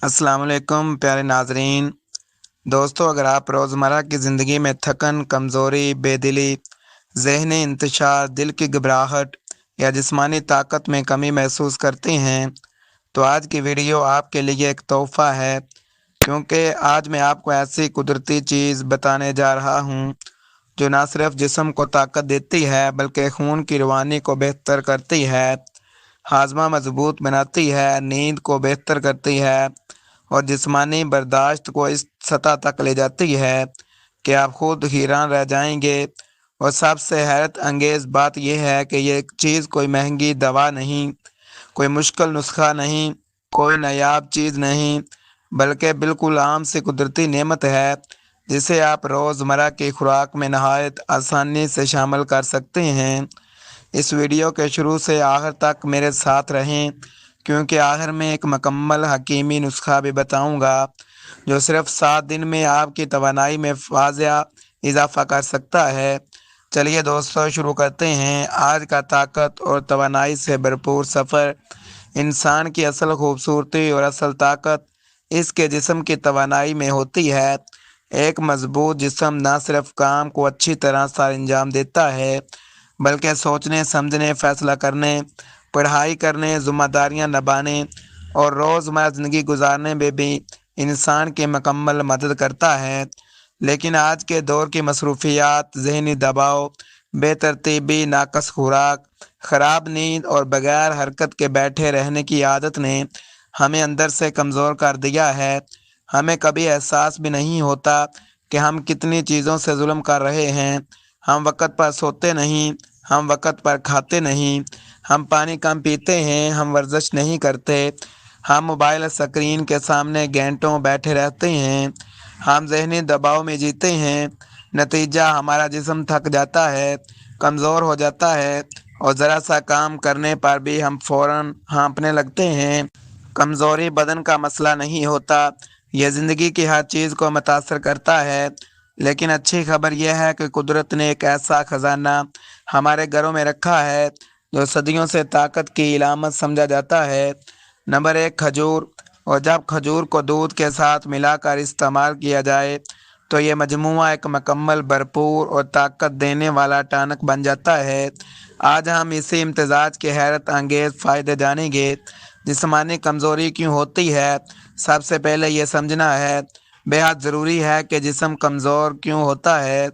अस्सलाम वालेकुम प्यारे नाजरीन। दोस्तों, अगर आप रोज़मर्रा की ज़िंदगी में थकन, कमज़ोरी, बेदिली, ज़हनी इंतशार, दिल की घबराहट या जिस्मानी ताकत में कमी महसूस करते हैं, तो आज की वीडियो आपके लिए एक तोहफ़ा है, क्योंकि आज मैं आपको ऐसी कुदरती चीज़ बताने जा रहा हूँ जो ना सिर्फ जिस्म को ताकत देती है बल्कि खून की रवानी को बेहतर करती है, हाजमा मजबूत बनाती है, नींद को बेहतर करती है और जिस्मानी बर्दाश्त को इस सतह तक ले जाती है कि आप खुद हैरान रह जाएंगे। और सबसे हैरत अंगेज़ बात यह है कि ये चीज़ कोई महंगी दवा नहीं, कोई मुश्किल नुस्खा नहीं, कोई नायाब चीज़ नहीं, बल्कि बिल्कुल आम सी कुदरती नेमत है जिसे आप रोज़मर्रा की खुराक में नहायत आसानी से शामिल कर सकते हैं। इस वीडियो के शुरू से आखिर तक मेरे साथ रहें, क्योंकि आखिर में एक मुकम्मल हकीमी नुस्खा भी बताऊंगा जो सिर्फ 7 दिन में आपकी तवानाई में वाज़िया इजाफा कर सकता है। चलिए दोस्तों, शुरू करते हैं आज का ताकत और तवानाई से भरपूर सफ़र। इंसान की असल खूबसूरती और असल ताकत इसके जिस्म की तवानाई में होती है। एक मजबूत जिस्म ना सिर्फ काम को अच्छी तरह से अंजाम देता है, बल्कि सोचने, समझने, फैसला करने, पढ़ाई करने, ज़िम्मेदारियां निभाने और रोज़मर्रा ज़िंदगी गुजारने में भी इंसान की मुकम्मल मदद करता है। लेकिन आज के दौर की मसरूफियात, ज़हनी दबाव, बेतरतीबी, नाकस खुराक, ख़राब नींद और बगैर हरकत के बैठे रहने की आदत ने हमें अंदर से कमज़ोर कर दिया है। हमें कभी एहसास भी नहीं होता कि हम कितनी चीज़ों से जुल्म कर रहे हैं। हम वक़्त पर सोते नहीं, हम वक़्त पर खाते नहीं, हम पानी कम पीते हैं, हम वर्जिश नहीं करते, हम मोबाइल स्क्रीन के सामने घंटों बैठे रहते हैं, हम ज़हनी दबाव में जीते हैं। नतीजा, हमारा जिस्म थक जाता है, कमज़ोर हो जाता है और ज़रा सा काम करने पर भी हम फ़ौरन हाँफने लगते हैं। कमज़ोरी बदन का मसला नहीं होता, यह ज़िंदगी की हर चीज़ को मुतासर करता है। लेकिन अच्छी खबर यह है कि कुदरत ने एक ऐसा ख़जाना हमारे घरों में रखा है जो सदियों से ताकत की इलामत समझा जाता है। नंबर 1, खजूर। और जब खजूर को दूध के साथ मिलाकर इस्तेमाल किया जाए तो ये मजमूआ एक मुकम्मल, भरपूर और ताकत देने वाला टॉनिक बन जाता है। आज हम इसी इम्तिजाज के हैरत अंगेज़ फ़ायदे जानेंगे। जिस्मानी कमज़ोरी क्यों होती है? सबसे पहले ये समझना है बेहद ज़रूरी है कि जिस्म कमज़ोर क्यों होता है।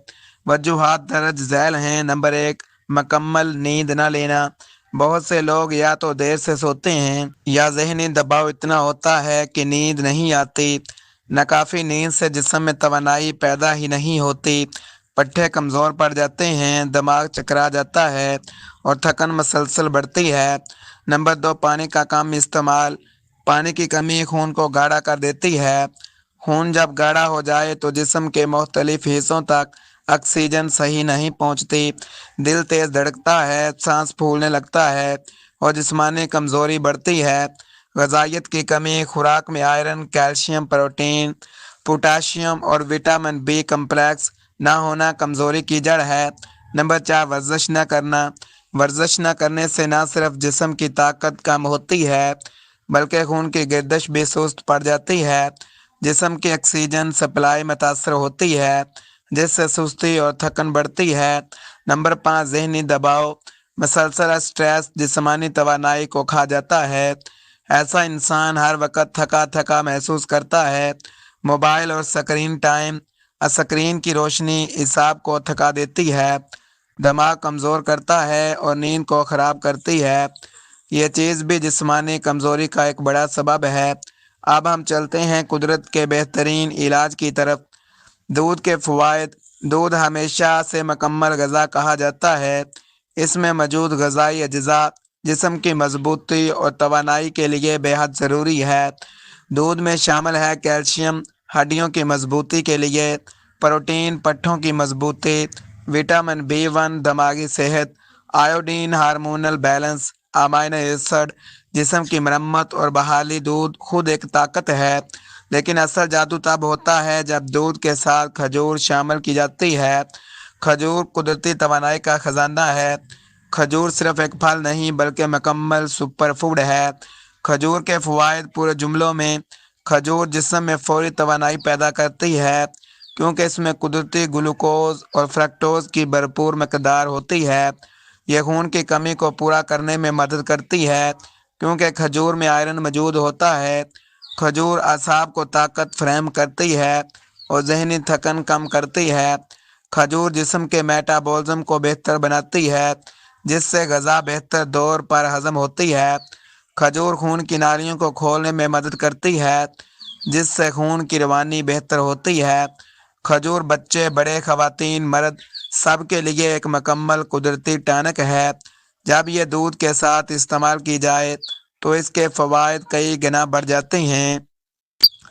वजूहात दर्ज झैल हैं। नंबर 1, मुकम्मल नींद न लेना। बहुत से लोग या तो देर से सोते हैं या ज़हनी दबाव इतना होता है कि नींद नहीं आती। नाकाफ़ी नींद से जिस्म में तवानाई पैदा ही नहीं होती, पट्टे कमज़ोर पड़ जाते हैं, दिमाग चकरा जाता है और थकन मसलसल बढ़ती है। नंबर 2, पानी का कम इस्तेमाल। पानी की कमी खून को गाढ़ा कर देती है। खून जब गाढ़ा हो जाए तो जिस्म के मुख्तलिफ हिस्सों तक ऑक्सीजन सही नहीं पहुंचती, दिल तेज़ धड़कता है, सांस फूलने लगता है और जिस्मानी कमज़ोरी बढ़ती है। ग़िज़ाइयत की कमी, खुराक में आयरन, कैल्शियम, प्रोटीन, पोटाशियम और विटामिन बी कम्प्लेक्स ना होना कमज़ोरी की जड़ है। नंबर 4, वर्जिश न करना। वर्जिश न करने से न सिर्फ जिस्म की ताकत कम होती है बल्कि खून की गर्दिश भी सुस्त पड़ जाती है। जिस्म की ऑक्सीजन सप्लाई मुतासर होती है, जिससे सुस्ती और थकन बढ़ती है। नंबर 5, ज़हनी दबाव। मसलसल स्ट्रेस जिस्मानी तवानाई को खा जाता है। ऐसा इंसान हर वक्त थका थका महसूस करता है। मोबाइल और स्क्रीन टाइम, स्क्रीन की रोशनी हिसाब को थका देती है, दिमाग कमज़ोर करता है और नींद को ख़राब करती है। ये चीज़ भी जिस्मानी कमज़ोरी का एक बड़ा सबब है। अब हम चलते हैं कुदरत के बेहतरीन इलाज की तरफ। दूध के फ़वाइद। दूध हमेशा से मुकम्मल ग़िज़ा कहा जाता है। इसमें मौजूद ग़िज़ाई अज्जा जिस्म की मजबूती और तवानाई के लिए बेहद ज़रूरी है। दूध में शामिल है कैल्शियम हड्डियों की मजबूती के लिए, प्रोटीन पट्ठों की मजबूती, विटामिन B1 दिमागी सेहत, iodine hormonal balance, amino acid जिस्म की मरम्मत और बहाली। दूध खुद एक ताकत है, लेकिन असल जादू तब होता है जब दूध के साथ खजूर शामिल की जाती है। खजूर कुदरती तवानाई का ख़जाना है। खजूर सिर्फ एक फल नहीं बल्कि मुकम्मल सुपर फूड है। खजूर के फ़वाइद पूरे जुमलों में کھجور جسم میں فوری توانائی پیدا کرتی ہے کیونکہ اس میں قدرتی گلوکوز اور فرکٹوز کی بھرپور مقدار ہوتی ہے۔ یہ خون کی کمی کو پورا کرنے میں مدد کرتی ہے کیونکہ کھجور میں آئرن موجود ہوتا ہے۔ کھجور اعصاب کو طاقت فراہم کرتی ہے اور ذہنی تھکن کم کرتی ہے۔ کھجور جسم کے میٹابولزم کو بہتر بناتی ہے جس سے غذا بہتر طور پر ہضم ہوتی ہے۔ کھجور خون کی نالیوں کو کھولنے میں مدد کرتی ہے جس سے خون کی روانی بہتر ہوتی ہے۔ کھجور بچے، بڑے، خواتین، مرد سب کے لیے ایک مکمل قدرتی ٹانک ہے۔ جب یہ دودھ کے ساتھ استعمال کی جائے تو اس کے فوائد کئی گنا بڑھ جاتے ہیں۔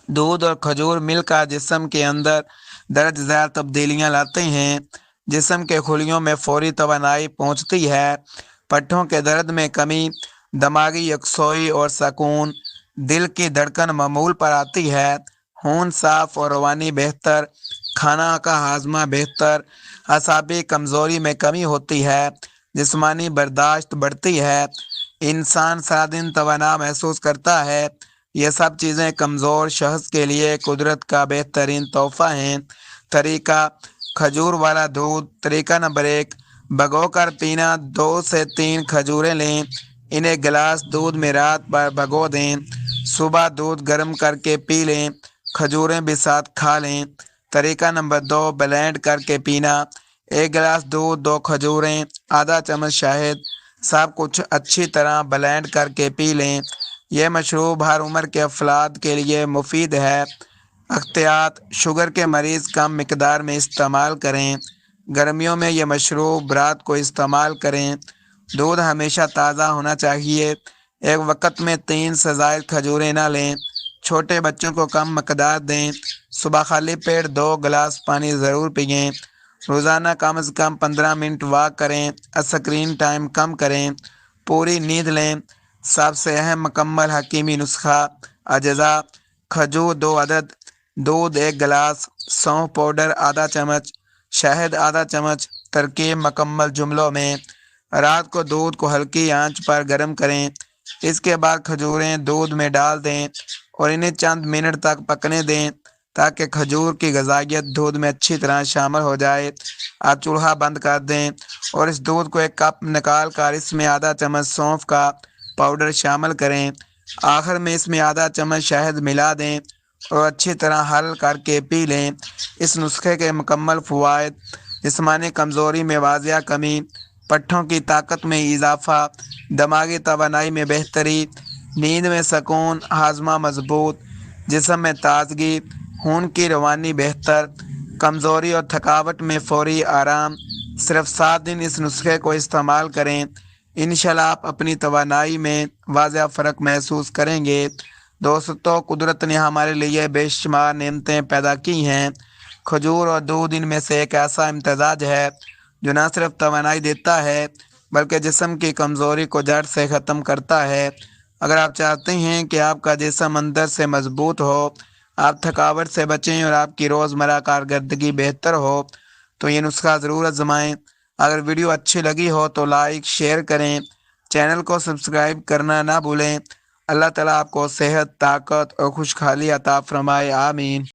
دودھ اور کھجور مل کر جسم کے اندر درج ذیل تبدیلیاں لاتے ہیں۔ جسم کے خلیوں میں فوری توانائی پہنچتی ہے، پٹھوں کے درد میں کمی، دماغی یکسوئی اور سکون، دل کی دھڑکن معمول پر آتی ہے، خون صاف اور روانی بہتر، کھانا کا ہاضمہ بہتر، اعصابی کمزوری میں کمی ہوتی ہے، جسمانی برداشت بڑھتی ہے، انسان سارا دن توانا محسوس کرتا ہے۔ یہ سب چیزیں کمزور شخص کے لیے قدرت کا بہترین تحفہ ہیں۔ طریقہ: کھجور والا دودھ۔ طریقہ نمبر 1، بھگو کر پینا۔ 2 سے 3 کھجوریں لیں، انہیں گلاس دودھ میں رات بھر بھگو دیں، صبح دودھ گرم کر کے پی لیں، کھجوریں بھی ساتھ کھا لیں۔ طریقہ نمبر 2، بلینڈ کر کے پینا۔ 1 گلاس دودھ، 2 کھجوریں، آدھا چمچ شہد، سب کچھ اچھی طرح بلینڈ کر کے پی لیں۔ یہ مشروب ہر عمر کے افراد کے لیے مفید ہے۔ احتیاط: شوگر کے مریض کم مقدار میں استعمال کریں۔ گرمیوں میں یہ مشروب رات کو استعمال کریں۔ دودھ ہمیشہ تازہ ہونا چاہیے۔ ایک وقت میں 3 سے زائد کھجوریں نہ لیں۔ چھوٹے بچوں کو کم مقدار دیں۔ صبح خالی پیٹ 2 گلاس پانی ضرور پئیں۔ روزانہ کم از کم 15 منٹ واک کریں۔ اسکرین ٹائم کم کریں۔ پوری نیند لیں۔ سب سے اہم مکمل حکیمی نسخہ: اجزاء: کھجور 2 عدد، دودھ 1 گلاس، سونف پاؤڈر آدھا چمچ، شہد آدھا چمچ۔ ترکیب مکمل جملوں میں: رات کو دودھ کو ہلکی آنچ پر گرم کریں، اس کے بعد کھجوریں دودھ میں ڈال دیں اور انہیں چند منٹ تک پکنے دیں تاکہ کھجور کی غذائیت دودھ میں اچھی طرح شامل ہو جائے۔ اب چولہا بند کر دیں اور اس دودھ کو ایک کپ نکال کر اس میں آدھا چمچ سونف کا پاؤڈر شامل کریں۔ آخر میں اس میں آدھا چمچ شہد ملا دیں اور اچھی طرح حل کر کے پی لیں۔ اس نسخے کے مکمل فوائد: جسمانی کمزوری میں واضح کمی، پٹھوں کی طاقت میں اضافہ، دماغی توانائی میں بہتری، نیند میں سکون، ہاضمہ مضبوط، جسم میں تازگی، خون کی روانی بہتر، کمزوری اور تھکاوٹ میں فوری آرام۔ صرف 7 دن اس نسخے کو استعمال کریں، انشاءاللہ آپ اپنی توانائی میں واضح فرق محسوس کریں گے۔ دوستو، قدرت نے ہمارے لیے بے شمار نعمتیں پیدا کی ہیں۔ کھجور اور دودھ ان میں سے ایک ایسا امتزاج ہے جو نہ صرف توانائی دیتا ہے بلکہ جسم کی کمزوری کو جڑ سے ختم کرتا ہے۔ اگر آپ چاہتے ہیں کہ آپ کا جسم اندر سے مضبوط ہو، آپ تھکاوٹ سے بچیں اور آپ کی روزمرہ کارکردگی بہتر ہو تو یہ نسخہ ضرور آزمائیں۔ اگر ویڈیو اچھی لگی ہو تو لائک، شیئر کریں، چینل کو سبسکرائب کرنا نہ بھولیں۔ اللہ تعالیٰ آپ کو صحت، طاقت اور خوشحالی عطا فرمائے، آمین۔